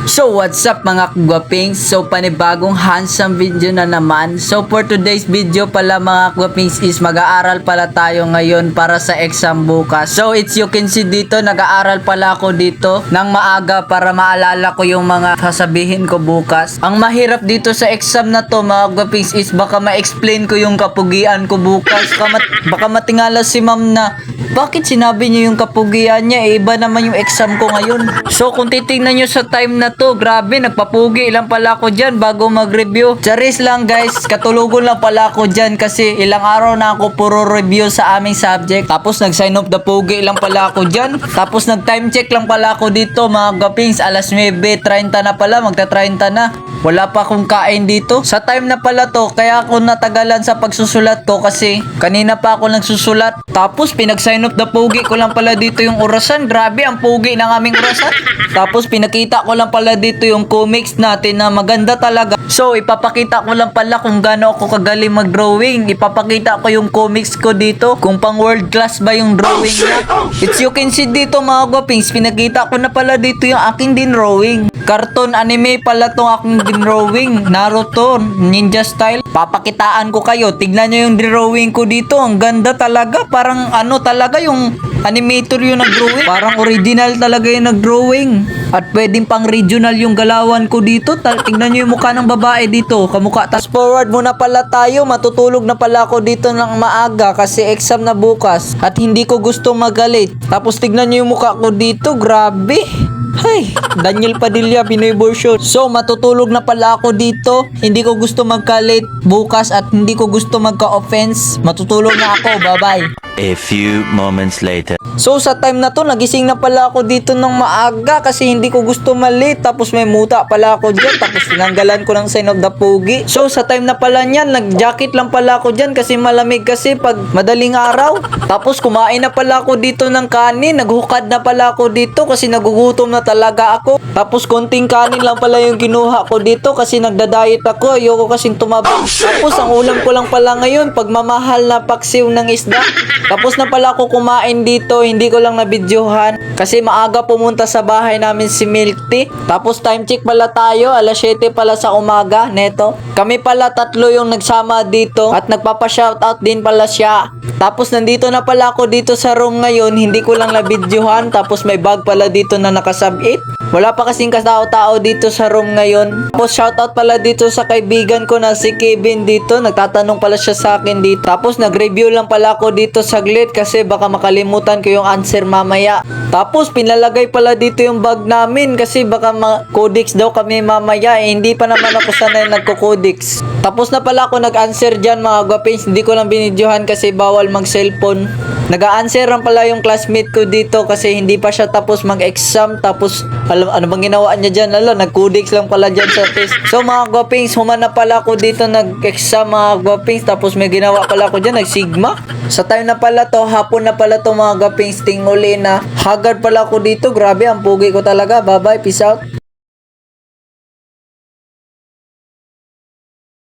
So what's up mga kagwapings? So panibagong handsome video na naman. So for today's video pala mga kagwapings is mag-aaral pala tayo ngayon para sa exam bukas. So it's you can see dito nag-aaral pala ako dito ng maaga para maalala ko yung mga sasabihin ko bukas. Ang mahirap dito sa exam na to mga kagwapings is baka ma-explain ko yung kapugian ko bukas. Baka matingala si ma'am na bakit sinabi niyo yung kapugian niya, iba naman yung exam ko ngayon. So kung titingnan niyo sa time na to, grabe, nagpapugi lang pala ako dyan bago mag-review. Charis lang guys, katulugon lang pala ako dyan kasi ilang araw na ako puro review sa aming subject. Tapos nag-sign up the pugi lang pala ako dyan. Tapos nag-time check lang pala ako dito mga gapings, alas 9:30 na pala, magta-30 na. Wala pa akong kain dito. Sa time na pala to, kaya ako natagalan sa pagsusulat ko kasi kanina pa ako nagsusulat. Tapos pinag-sign up the pugi ko lang pala dito yung orasan. Grabe, ang pugi ng aming orasan. Tapos pinakita ko lang pala dito yung comics natin na maganda talaga. So ipapakita ko lang pala kung gaano ako kagaling mag-drawing. Ipapakita ko yung comics ko dito kung pang world class ba yung drawing niya. It's you can see dito mga guwapings, pinakita ko na pala dito yung aking din drawing. Cartoon anime pala tong aking drawing. Naruto, ninja style. Papakitaan ko kayo. Tignan nyo yung drawing ko dito. Ang ganda talaga. Parang ano talaga yung animator yung nag-drawing. Parang original talaga yung nag-drawing. At pwedeng pang regional yung galawan ko dito. Tignan nyo yung mukha ng babae dito. Kamukha. Tapos forward muna pala tayo. Matutulog na pala ako dito ng maaga kasi exam na bukas. At hindi ko gusto magalit. Tapos tignan nyo yung mukha ko dito. Grabe. Hay, Daniel Padilla, Pinoy version. So, matutulog na pala ako dito. Hindi ko gusto magkalit bukas at hindi ko gusto magka-offense. Matutulog na ako. Bye-bye. A few moments later. So, sa time na to, nagising na pala ako dito ng maaga kasi hindi ko gusto malate. Tapos may muta pala ako dyan. Tapos tinanggalan ko ng sign of the pogi. So, sa time na pala niyan, nag-jacket lang pala ako dyan kasi malamig kasi pag madaling araw. Tapos kumain na pala ako dito ng kanin. Naghukad na pala ako dito kasi nagugutom na talaga ako. Tapos konting kanin lang pala yung kinuha ko dito kasi nagda-diet ako. Ayoko kasing tumaba. Tapos ang ulam ko lang pala ngayon, pagmamahal na paksiw ng isda. Tapos na pala ako kumain dito, hindi ko lang nabidyohan kasi maaga pumunta sa bahay namin si Milk Tea. Tapos time check pala tayo, alas 7 pala sa umaga, neto. Kami pala tatlo yung nagsama dito at nagpapa-shoutout din pala siya. Tapos nandito na pala ako dito sa room ngayon, hindi ko lang nabidyohan. Tapos may bag pala dito na nakasub-it. Wala pa kasing katao-tao dito sa room ngayon. Tapos shoutout pala dito sa kaibigan ko na si Kevin dito. Nagtatanong pala siya sa akin dito. Tapos nag-review lang pala ako dito saglit kasi baka makalimutan ko yung answer mamaya. Tapos pinalagay pala dito yung bag namin kasi baka codex daw kami mamaya. Hindi pa naman ako sanay nagko-codex. Tapos na pala ako nag-answer dyan mga guwapins. Hindi ko lang binidyohan kasi bawal mag-cellphone. Nag-a-answer lang pala yung classmate ko dito kasi hindi pa siya tapos mag-exam. Tapos ano bang ginawa niya dyan? Nag-codex lang pala dyan sa test. So mga guwapings, humana pala ako dito nag-exam mga guwapings. Tapos may ginawa pala ako dyan, nag-sigma. Sa time na pala to, hapon na pala to mga guwapings, tinguli na. Haggard pala ako dito, grabe ang pugi ko talaga. Bye bye, peace out.